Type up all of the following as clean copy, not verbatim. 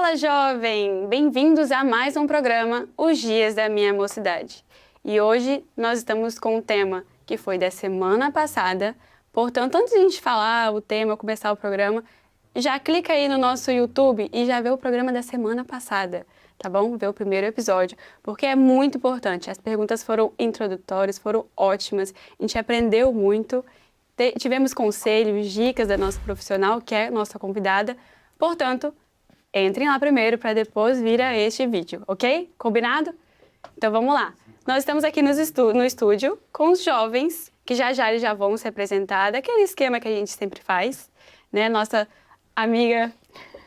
Fala, jovem! Bem-vindos a mais um programa, Os Dias da Minha Mocidade. E hoje nós estamos com um tema que foi da semana passada. Portanto, antes de a gente falar o tema, começar o programa, já clica aí no nosso YouTube e já vê o programa da semana passada, tá bom? Vê o primeiro episódio, porque é muito importante. As perguntas foram introdutórias, foram ótimas, a gente aprendeu muito, tivemos conselhos, dicas da nossa profissional, que é nossa convidada. Portanto, entrem lá primeiro para depois vir a este vídeo, ok? Combinado? Então vamos lá. Nós estamos aqui no estúdio com os jovens, que já eles já vão se apresentar, daquele esquema que a gente sempre faz, né? Nossa amiga,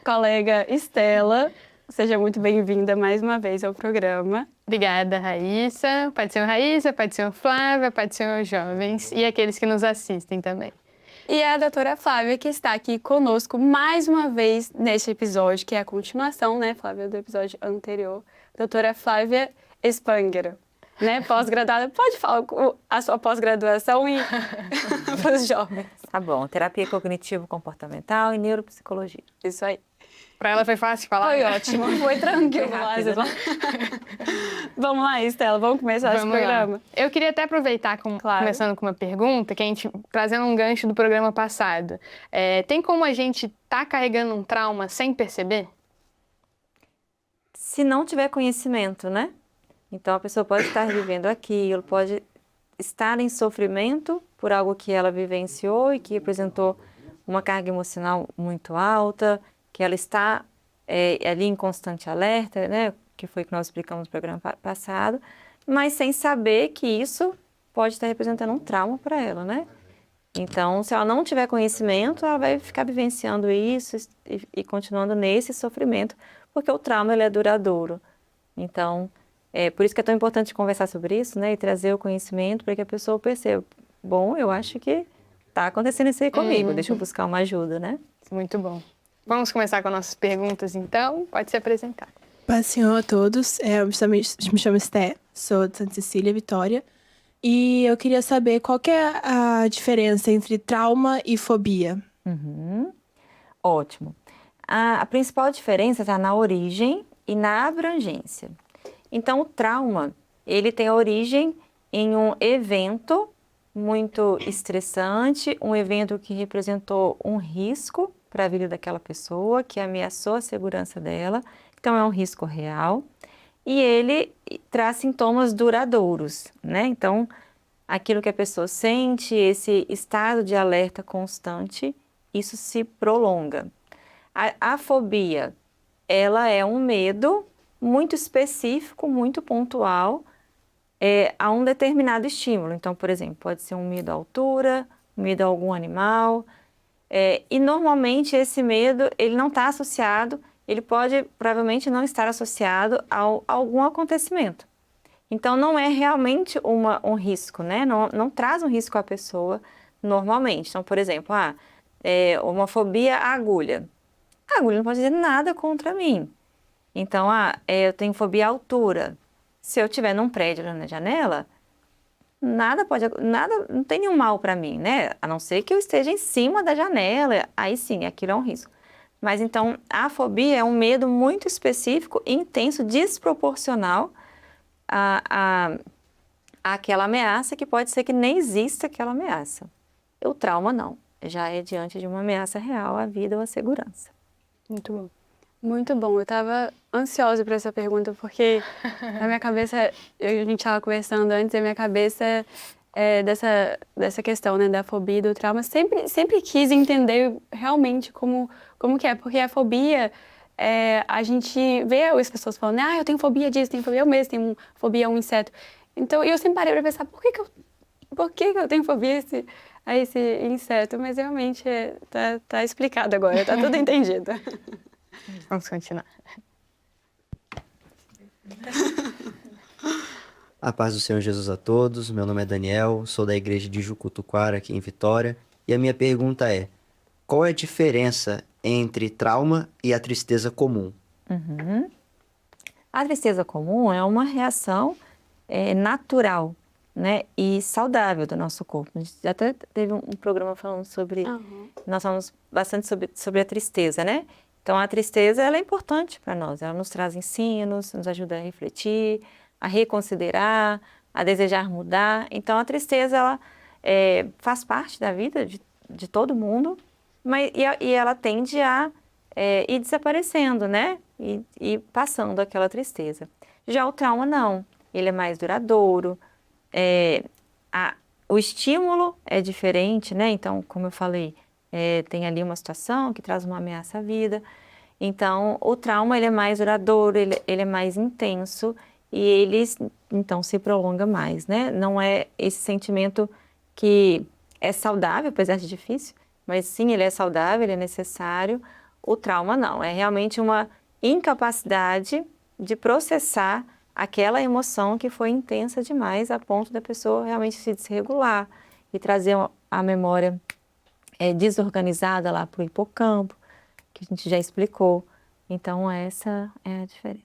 colega Estela, seja muito bem-vinda mais uma vez ao programa. Obrigada, Raíssa. Pode ser o Raíssa, pode ser o Flávia, pode ser os jovens e aqueles que nos assistem também. E a doutora Flávia, que está aqui conosco mais uma vez neste episódio, que é a continuação, né, Flávia, do episódio anterior. Doutora Flávia Espanger, né, pós-graduada. Pode falar a sua pós-graduação e para os jovens. Tá bom, terapia cognitivo-comportamental e neuropsicologia. Isso aí. Para ela foi fácil falar? Foi ótimo, foi tranquilo. Vamos lá, Estela, vamos começar esse programa. Eu queria até aproveitar, começando com uma pergunta, que a gente, trazendo um gancho do programa passado. Tem como a gente tá carregando um trauma sem perceber? Se não tiver conhecimento, né? Então a pessoa pode estar vivendo aquilo, pode estar em sofrimento por algo que ela vivenciou e que apresentou uma carga emocional muito alta, que ela está ali em constante alerta, né? Que foi que nós explicamos no programa passado, mas sem saber que isso pode estar representando um trauma para ela, né? Então, se ela não tiver conhecimento, ela vai ficar vivenciando isso e continuando nesse sofrimento, porque o trauma ele é duradouro. Então, por isso que é tão importante conversar sobre isso, né? E trazer o conhecimento para que a pessoa perceba, bom, eu acho que está acontecendo isso aí comigo, deixa eu buscar uma ajuda, né? Muito bom. Vamos começar com nossas perguntas, então. Pode se apresentar. Paz Senhor a todos. Eu me chamo Esté, sou de Santa Cecília, Vitória. E eu queria saber qual que é a diferença entre trauma e fobia. Ótimo. A principal diferença está na origem e na abrangência. Então, o trauma, ele tem origem em um evento muito estressante, um evento que representou um risco para a vida daquela pessoa, que ameaçou a segurança dela, então é um risco real, e ele traz sintomas duradouros, né? Então, aquilo que a pessoa sente, esse estado de alerta constante, isso se prolonga. A fobia, ela é um medo muito específico, muito pontual, a um determinado estímulo. Então, por exemplo, pode ser um medo à altura, medo a algum animal. E normalmente esse medo, ele não está associado, ele pode provavelmente não estar associado a algum acontecimento. Então não é realmente um risco, né? Não traz um risco à pessoa normalmente. Então, por exemplo, uma fobia à agulha. A agulha não pode dizer nada contra mim. Então, eu tenho fobia à altura. Se eu estiver num prédio na janela, não tem nenhum mal para mim, né? A não ser que eu esteja em cima da janela, aí sim, aquilo é um risco. Mas então, a fobia é um medo muito específico, intenso, desproporcional àquela ameaça, que pode ser que nem exista aquela ameaça. O trauma não, já é diante de uma ameaça real à vida ou à segurança. Muito bom. Muito bom. Eu estava ansiosa para essa pergunta, porque na minha cabeça, a gente estava conversando antes, a minha cabeça dessa questão, né, da fobia e do trauma, sempre quis entender realmente como que é, porque a fobia, a gente vê as pessoas falando, eu tenho fobia disso, tenho fobia, eu mesmo tenho fobia a um inseto. Então, eu sempre parei para pensar, por que eu tenho fobia a esse inseto? Mas realmente tá explicado agora, tá tudo entendido. Vamos continuar. A paz do Senhor Jesus a todos. Meu nome é Daniel, sou da igreja de Jucutuquara, aqui em Vitória. E a minha pergunta é, qual é a diferença entre trauma e a tristeza comum? A tristeza comum é uma reação natural, né, e saudável do nosso corpo. A gente até teve um programa falando sobre... Nós falamos bastante sobre a tristeza, né? Então, a tristeza, ela é importante para nós. Ela nos traz ensinos, nos ajuda a refletir, a reconsiderar, a desejar mudar. Então, a tristeza, ela faz parte da vida de todo mundo, e ela tende a ir desaparecendo, né? E passando aquela tristeza. Já o trauma, não. Ele é mais duradouro. O estímulo é diferente, né? Então, como eu falei, tem ali uma situação que traz uma ameaça à vida. Então, o trauma, ele é mais duradouro, ele é mais intenso e ele, então, se prolonga mais, né? Não é esse sentimento que é saudável, apesar de difícil, mas sim, ele é saudável, ele é necessário. O trauma, não. É realmente uma incapacidade de processar aquela emoção que foi intensa demais a ponto da pessoa realmente se desregular e trazer a memória desorganizada lá para o hipocampo, que a gente já explicou. Então, essa é a diferença.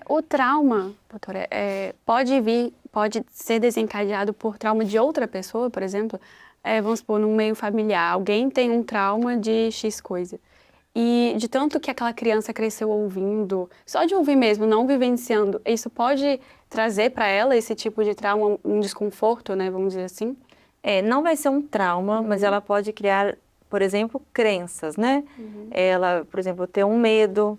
O trauma, doutora, pode ser desencadeado por trauma de outra pessoa, por exemplo? Vamos supor, num meio familiar, alguém tem um trauma de X coisa. E de tanto que aquela criança cresceu ouvindo, só de ouvir mesmo, não vivenciando, isso pode trazer para ela esse tipo de trauma, um desconforto, né, vamos dizer assim? Não vai ser um trauma, mas ela pode criar, por exemplo, crenças, né? Ela, por exemplo, ter um medo,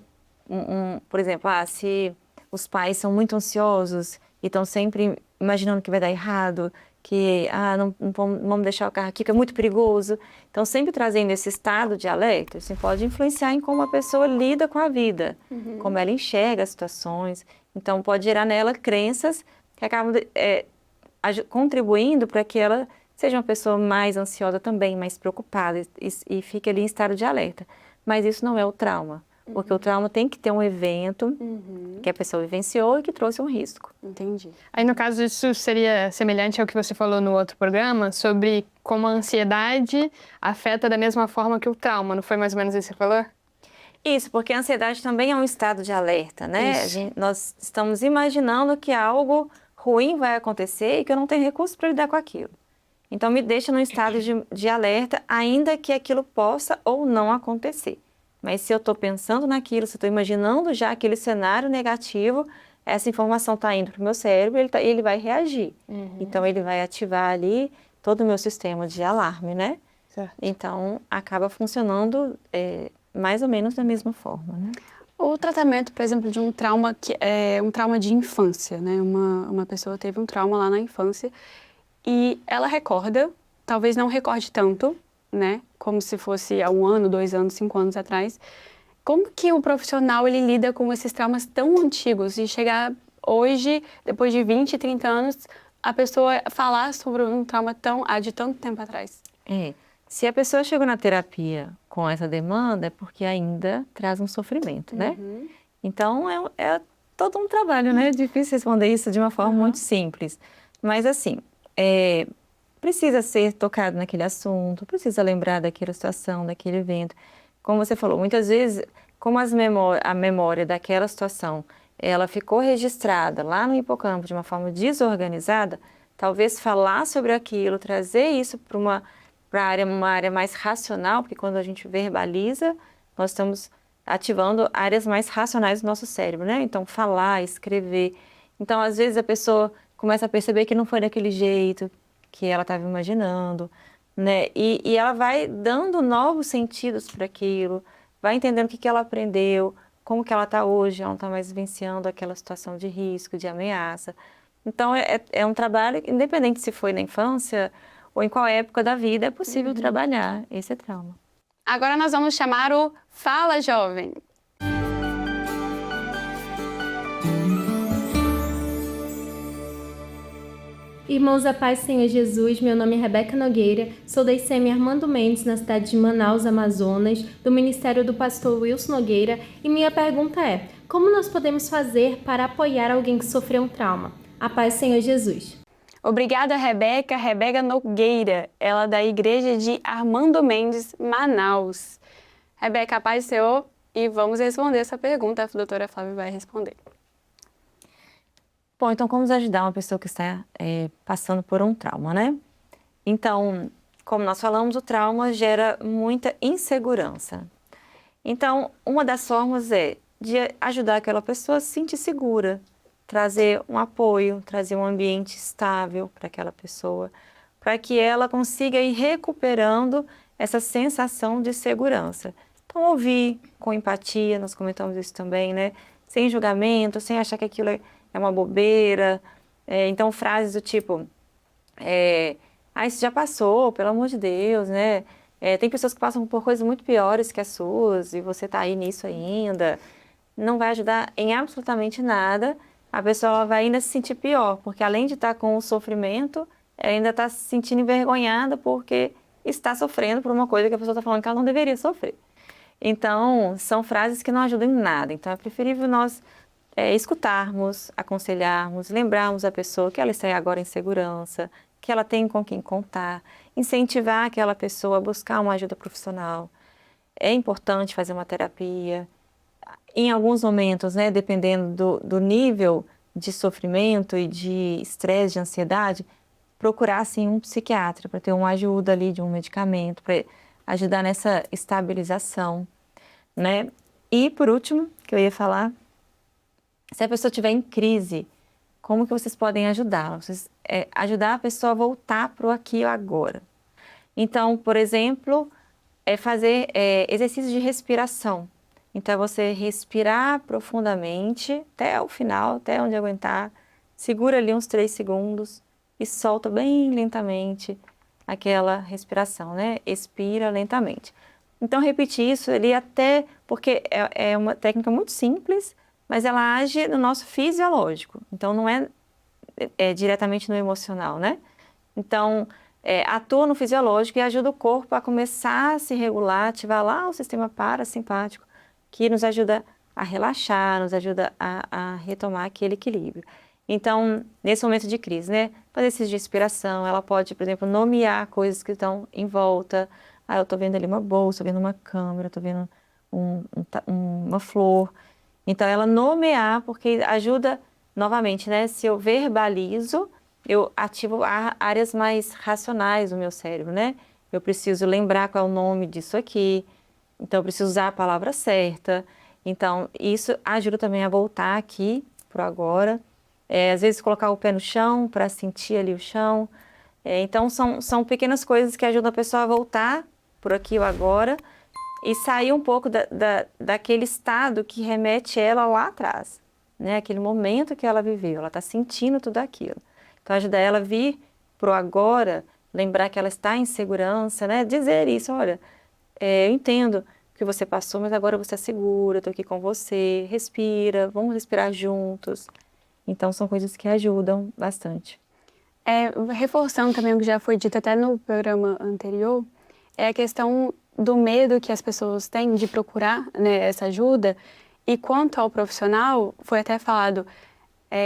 por exemplo, se os pais são muito ansiosos e estão sempre imaginando que vai dar errado, que não vamos deixar o carro aqui, que é muito perigoso. Então, sempre trazendo esse estado de alerta, isso pode influenciar em como a pessoa lida com a vida, como ela enxerga as situações. Então, pode gerar nela crenças que acabam contribuindo para que ela seja uma pessoa mais ansiosa também, mais preocupada e fique ali em estado de alerta. Mas isso não é o trauma. Porque o trauma tem que ter um evento que a pessoa vivenciou e que trouxe um risco. Entendi. Aí, no caso, isso seria semelhante ao que você falou no outro programa, sobre como a ansiedade afeta da mesma forma que o trauma. Não foi mais ou menos isso que você falou? Isso, porque a ansiedade também é um estado de alerta, né? Nós estamos imaginando que algo ruim vai acontecer e que eu não tenho recurso para lidar com aquilo. Então, me deixa num estado de alerta, ainda que aquilo possa ou não acontecer. Mas se eu estou pensando naquilo, se eu estou imaginando já aquele cenário negativo, essa informação está indo para o meu cérebro e ele vai reagir. Então, ele vai ativar ali todo o meu sistema de alarme, né? Certo. Então, acaba funcionando mais ou menos da mesma forma, né? O tratamento, por exemplo, de um trauma que é um trauma de infância, né? Uma pessoa teve um trauma lá na infância e ela recorda, talvez não recorde tanto, né? Como se fosse há 1 ano, 2 anos, 5 anos atrás. Como que o profissional ele lida com esses traumas tão antigos e chegar hoje, depois de 20, 30 anos, a pessoa falar sobre um trauma de tanto tempo atrás? Se a pessoa chegou na terapia com essa demanda, é porque ainda traz um sofrimento, né? Então, é todo um trabalho, né? É difícil responder isso de uma forma muito simples. Mas, assim, precisa ser tocado naquele assunto, precisa lembrar daquela situação, daquele evento. Como você falou, muitas vezes, como a memória daquela situação, ela ficou registrada lá no hipocampo de uma forma desorganizada, talvez falar sobre aquilo, trazer isso para uma área mais racional, porque quando a gente verbaliza, nós estamos ativando áreas mais racionais do nosso cérebro, né? Então, falar, escrever. Então, às vezes, a pessoa começa a perceber que não foi daquele jeito que ela estava imaginando, né? E ela vai dando novos sentidos para aquilo, vai entendendo o que ela aprendeu, como que ela está hoje, ela não está mais vivenciando aquela situação de risco, de ameaça. Então, é um trabalho, independente se foi na infância ou em qual época da vida, é possível trabalhar esse trauma. Agora nós vamos chamar o Fala Jovem. Irmãos, a paz, Senhor Jesus, meu nome é Rebeca Nogueira, sou da ICM Armando Mendes, na cidade de Manaus, Amazonas, do Ministério do Pastor Wilson Nogueira, e minha pergunta é: como nós podemos fazer para apoiar alguém que sofreu um trauma? A paz, Senhor Jesus. Obrigada, Rebeca Nogueira, ela é da Igreja de Armando Mendes, Manaus. Rebeca, a paz do Senhor, e vamos responder essa pergunta, a doutora Flávia vai responder. Bom, então como ajudar uma pessoa que está passando por um trauma, né? Então, como nós falamos, o trauma gera muita insegurança. Então, uma das formas é de ajudar aquela pessoa a se sentir segura, trazer um apoio, trazer um ambiente estável para aquela pessoa, para que ela consiga ir recuperando essa sensação de segurança. Então, ouvir com empatia, nós comentamos isso também, né? Sem julgamento, sem achar que aquilo é uma bobeira. Então, frases do tipo, isso já passou, pelo amor de Deus, né? Tem pessoas que passam por coisas muito piores que as suas e você está aí nisso ainda. Não vai ajudar em absolutamente nada. A pessoa ela vai ainda se sentir pior, porque além de estar com o sofrimento, ela ainda está se sentindo envergonhada porque está sofrendo por uma coisa que a pessoa está falando que ela não deveria sofrer. Então, são frases que não ajudam em nada. Então, é preferível nós escutarmos, aconselharmos, lembrarmos a pessoa que ela está agora em segurança, que ela tem com quem contar, incentivar aquela pessoa a buscar uma ajuda profissional. É importante fazer uma terapia. Em alguns momentos, né, dependendo do nível de sofrimento e de estresse, de ansiedade, procurar, sim, um psiquiatra para ter uma ajuda ali de um medicamento, para ajudar nessa estabilização, né? E, por último, que eu ia falar, se a pessoa estiver em crise, como que vocês podem ajudá-la? Ajudar a pessoa a voltar para o aqui e o agora. Então, por exemplo, fazer exercícios de respiração. Então, é você respirar profundamente até o final, até onde aguentar, segura ali uns 3 segundos e solta bem lentamente aquela respiração, né? Expira lentamente. Então, repetir isso ali até, porque é uma técnica muito simples, mas ela age no nosso fisiológico. Então, não é diretamente no emocional, né? Então, atua no fisiológico e ajuda o corpo a começar a se regular, ativar lá o sistema parasimpático, que nos ajuda a relaxar, nos ajuda a retomar aquele equilíbrio. Então, nesse momento de crise, né, fazer exercício de respiração, ela pode, por exemplo, nomear coisas que estão em volta. Eu estou vendo ali uma bolsa, estou vendo uma câmera, estou vendo uma flor. Então, ela nomear, porque ajuda, novamente, né, se eu verbalizo, eu ativo áreas mais racionais do meu cérebro, né? Eu preciso lembrar qual é o nome disso aqui, então eu preciso usar a palavra certa. Então, isso ajuda também a voltar aqui pro agora. Às vezes colocar o pé no chão para sentir ali o chão. Então são pequenas coisas que ajudam a pessoa a voltar por aqui o agora e sair um pouco daquele estado que remete ela lá atrás, né? Aquele momento que ela viveu, ela está sentindo tudo aquilo. Então ajuda ela a vir pro agora, lembrar que ela está em segurança, né? Dizer isso, olha, eu entendo que você passou, mas agora você é segura, estou aqui com você, respira, vamos respirar juntos. Então, são coisas que ajudam bastante. Reforçando também o que já foi dito até no programa anterior, é a questão do medo que as pessoas têm de procurar, né, essa ajuda. E quanto ao profissional, foi até falado,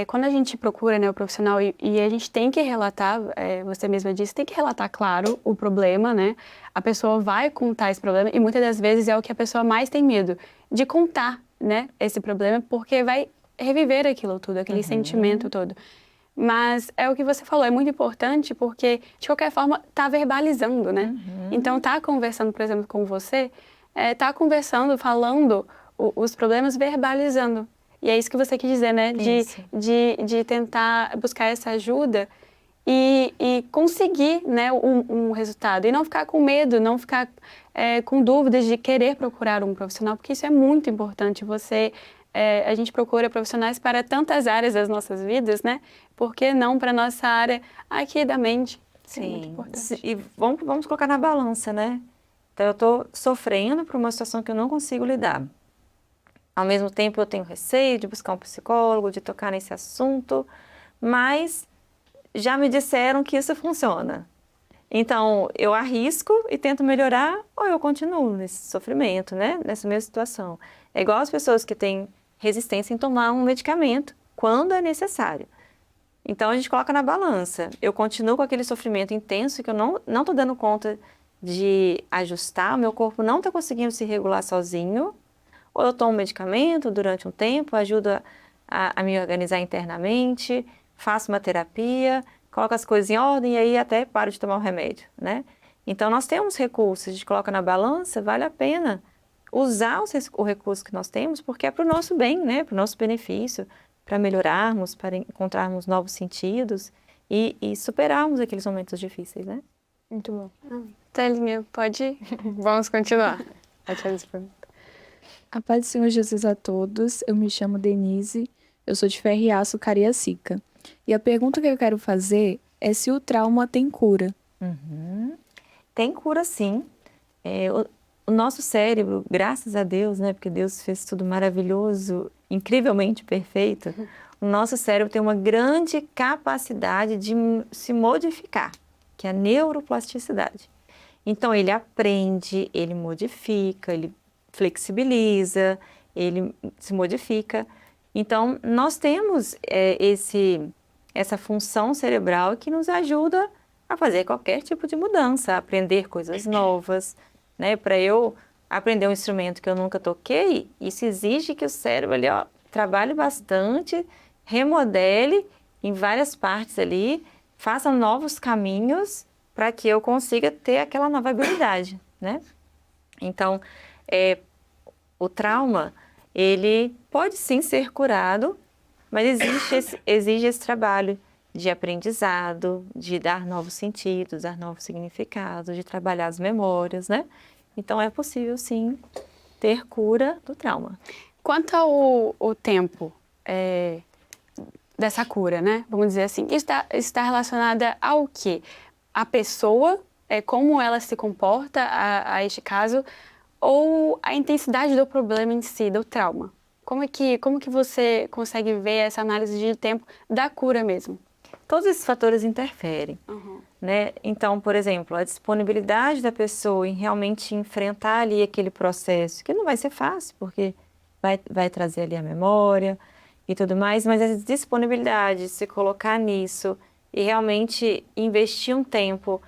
quando a gente procura, né, o profissional e a gente tem que relatar, você mesma disse, tem que relatar, claro, o problema, né? A pessoa vai contar esse problema e muitas das vezes é o que a pessoa mais tem medo, de contar, né, esse problema, porque vai reviver aquilo tudo, aquele sentimento todo. Mas é o que você falou, é muito importante porque, de qualquer forma, tá verbalizando, né? Então, tá conversando, por exemplo, com você, tá conversando, falando os problemas, verbalizando. E é isso que você quis dizer, né? De tentar buscar essa ajuda e conseguir, né, um resultado. E não ficar com medo, não ficar com dúvidas de querer procurar um profissional, porque isso é muito importante. A gente procura profissionais para tantas áreas das nossas vidas, né? Por que não para a nossa área aqui da mente? Sim. É muito importante. E vamos colocar na balança, né? Então, eu estou sofrendo por uma situação que eu não consigo lidar. Ao mesmo tempo, eu tenho receio de buscar um psicólogo, de tocar nesse assunto, mas já me disseram que isso funciona. Então, eu arrisco e tento melhorar ou eu continuo nesse sofrimento, né? Nessa mesma situação. É igual as pessoas que têm resistência em tomar um medicamento quando é necessário. Então, a gente coloca na balança. Eu continuo com aquele sofrimento intenso que eu não estou dando conta de ajustar, o meu corpo não está conseguindo se regular sozinho, ou eu tomo um medicamento durante um tempo, ajuda a me organizar internamente, faço uma terapia, coloco as coisas em ordem e aí até paro de tomar o remédio, né? Então, nós temos recursos, a gente coloca na balança, vale a pena usar o recurso que nós temos, porque é para o nosso bem, né? Para o nosso benefício, para melhorarmos, para encontrarmos novos sentidos e superarmos aqueles momentos difíceis, né? Muito bom. Telinha, pode ir? Vamos continuar. Pode fazer essa pergunta. A paz do Senhor Jesus a todos. Eu me chamo Denise, eu sou de Ferriaço, Cariacica. E a pergunta que eu quero fazer é se o trauma tem cura. Tem cura, sim. O nosso cérebro, graças a Deus, né? Porque Deus fez tudo maravilhoso, incrivelmente perfeito. O nosso cérebro tem uma grande capacidade de se modificar, que é a neuroplasticidade. Então, ele aprende, ele modifica, ele flexibiliza, ele se modifica. Então, nós temos essa função cerebral que nos ajuda a fazer qualquer tipo de mudança, a aprender coisas novas, né? Para eu aprender um instrumento que eu nunca toquei, isso exige que o cérebro ali, ó, trabalhe bastante, remodele em várias partes ali, faça novos caminhos para que eu consiga ter aquela nova habilidade, né? Então, o trauma, ele pode sim ser curado, mas exige esse trabalho de aprendizado, de dar novos sentidos, dar novos significados, de trabalhar as memórias, né? Então, é possível sim ter cura do trauma. Quanto ao tempo dessa cura, né? Vamos dizer assim, isso está relacionada ao quê? A pessoa, como ela se comporta a este caso, ou a intensidade do problema em si, do trauma? Como que você consegue ver essa análise de tempo da cura mesmo? Todos esses fatores interferem, né? Então, por exemplo, a disponibilidade da pessoa em realmente enfrentar ali aquele processo, que não vai ser fácil, porque vai trazer ali a memória e tudo mais, mas a disponibilidade de se colocar nisso e realmente investir um tempo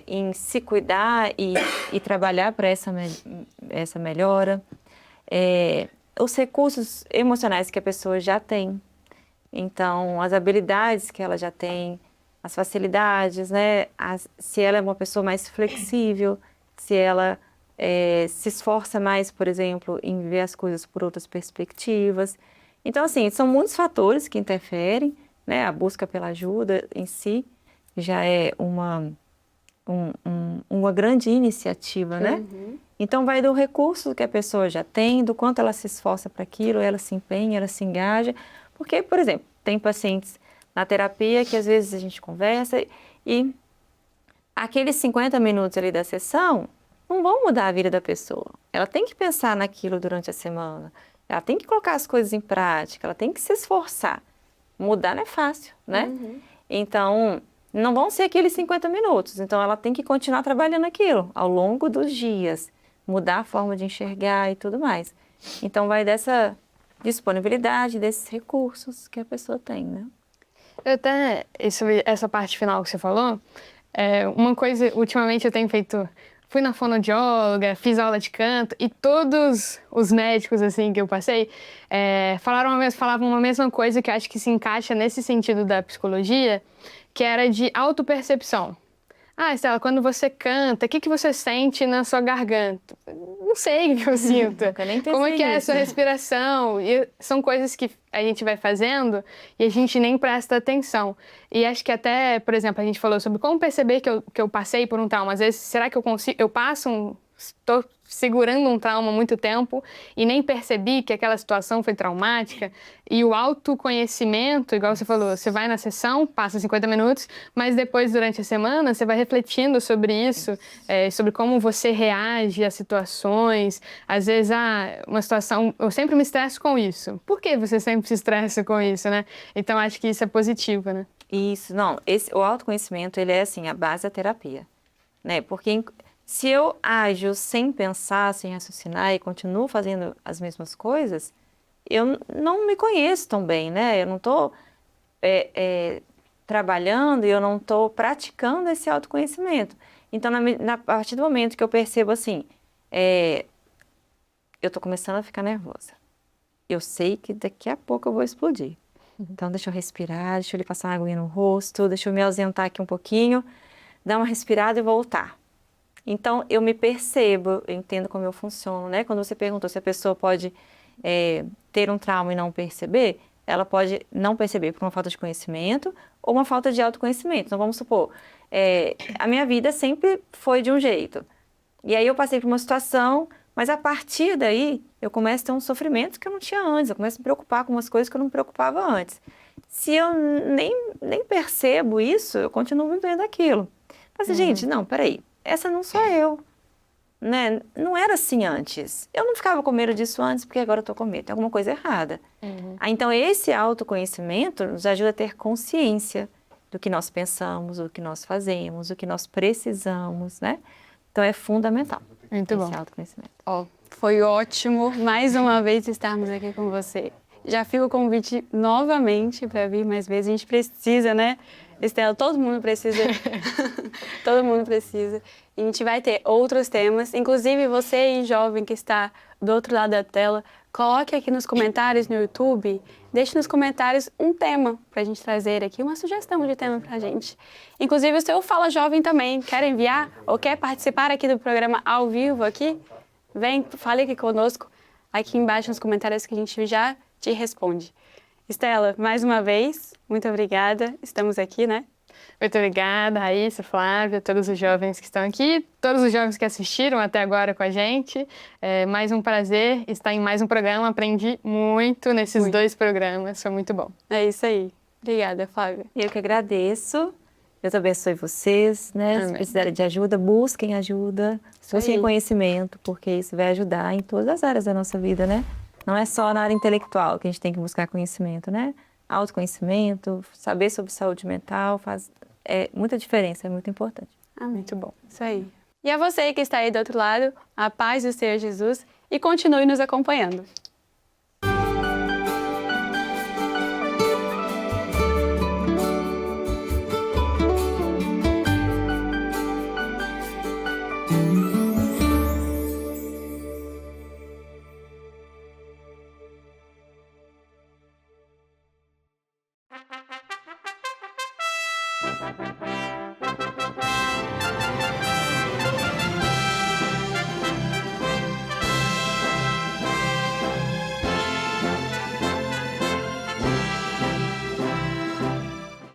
em se cuidar e trabalhar para essa melhora. Os recursos emocionais que a pessoa já tem, então as habilidades que ela já tem, as facilidades, né? Se ela é uma pessoa mais flexível, se ela se esforça mais, por exemplo, em ver as coisas por outras perspectivas. Então, assim, são muitos fatores que interferem, né? A busca pela ajuda em si já é uma grande iniciativa, né? Então, vai do recurso que a pessoa já tem, do quanto ela se esforça para aquilo, ela se empenha, ela se engaja. Porque, por exemplo, tem pacientes na terapia que às vezes a gente conversa e aqueles 50 minutos ali da sessão não vão mudar a vida da pessoa. Ela tem que pensar naquilo durante a semana, ela tem que colocar as coisas em prática, ela tem que se esforçar. Mudar não é fácil, né? Então, não vão ser aqueles 50 minutos. Então, ela tem que continuar trabalhando aquilo ao longo dos dias, mudar a forma de enxergar e tudo mais. Então, vai dessa disponibilidade, desses recursos que a pessoa tem, né? Essa parte final que você falou, uma coisa, ultimamente eu tenho feito, fui na fonoaudióloga, fiz aula de canto e todos os médicos assim que eu passei falavam a mesma coisa que eu acho que se encaixa nesse sentido da psicologia, que era de autopercepção. Estela, quando você canta, o que você sente na sua garganta? Não sei o que eu sinto. Como é que é a sua respiração? E são coisas que a gente vai fazendo e a gente nem presta atenção. E acho que até, por exemplo, a gente falou sobre como perceber que eu passei por um trauma. Às vezes, será que estou segurando um trauma há muito tempo e nem percebi que aquela situação foi traumática? E o autoconhecimento, igual você falou, você vai na sessão, passa 50 minutos, mas depois, durante a semana, você vai refletindo sobre isso, sobre como você reage às situações. Às vezes, uma situação, eu sempre me estresso com isso. Por que você sempre se estressa com isso, né? Então, acho que isso é positivo, né? Isso, não. O autoconhecimento, ele é, assim, a base da terapia, né? Porque se eu ajo sem pensar, sem raciocinar e continuo fazendo as mesmas coisas, eu não me conheço tão bem, né? Eu não estou trabalhando e eu não estou praticando esse autoconhecimento. Então, a partir do momento que eu percebo assim, eu estou começando a ficar nervosa. Eu sei que daqui a pouco eu vou explodir. Então, deixa eu respirar, deixa eu passar uma aguinha no rosto, deixa eu me ausentar aqui um pouquinho, dar uma respirada e voltar. Então, eu me percebo, eu entendo como eu funciono, né? Quando você perguntou se a pessoa pode ter um trauma e não perceber, ela pode não perceber por uma falta de conhecimento ou uma falta de autoconhecimento. Então, vamos supor, a minha vida sempre foi de um jeito. E aí eu passei por uma situação, mas a partir daí eu começo a ter um sofrimento que eu não tinha antes, eu começo a me preocupar com umas coisas que eu não me preocupava antes. Se eu nem percebo isso, eu continuo vivendo aquilo. Mas, gente, não, peraí, essa não sou eu, né? Não era assim antes. Eu não ficava com medo disso antes, porque agora eu tô com medo, tem alguma coisa errada. Então, esse autoconhecimento nos ajuda a ter consciência do que nós pensamos, do que nós fazemos, do que nós precisamos, né? Então, é fundamental Muito esse bom. autoconhecimento. Ó, foi ótimo mais uma vez estarmos aqui com você. Já fica o convite novamente para vir mais vezes. A gente precisa, né, Estela? Todo mundo precisa. Todo mundo precisa. E a gente vai ter outros temas. Inclusive, você aí, jovem que está do outro lado da tela, coloque aqui nos comentários no YouTube, deixe nos comentários um tema para a gente trazer aqui, uma sugestão de tema para a gente. Inclusive, o seu Fala Jovem também quer enviar ou quer participar aqui do programa ao vivo aqui? Vem, fale aqui conosco, aqui embaixo nos comentários que a gente já te responde. Estela, mais uma vez, muito obrigada. Estamos aqui, né? Muito obrigada, Raíssa, Flávia, todos os jovens que estão aqui, todos os jovens que assistiram até agora com a gente. É mais um prazer estar em mais um programa. Aprendi muito nesses 2 programas, foi muito bom. É isso aí. Obrigada, Flávia. Eu que agradeço. Deus abençoe vocês, né? Amém. Se precisarem de ajuda, busquem ajuda, busquem aí. conhecimento, porque isso vai ajudar em todas as áreas da nossa vida, né? Não é só na área intelectual que a gente tem que buscar conhecimento, né? Autoconhecimento, saber sobre saúde mental faz muita diferença, é muito importante. Muito bom. Isso aí. E a você que está aí do outro lado, a paz do Senhor Jesus e continue nos acompanhando.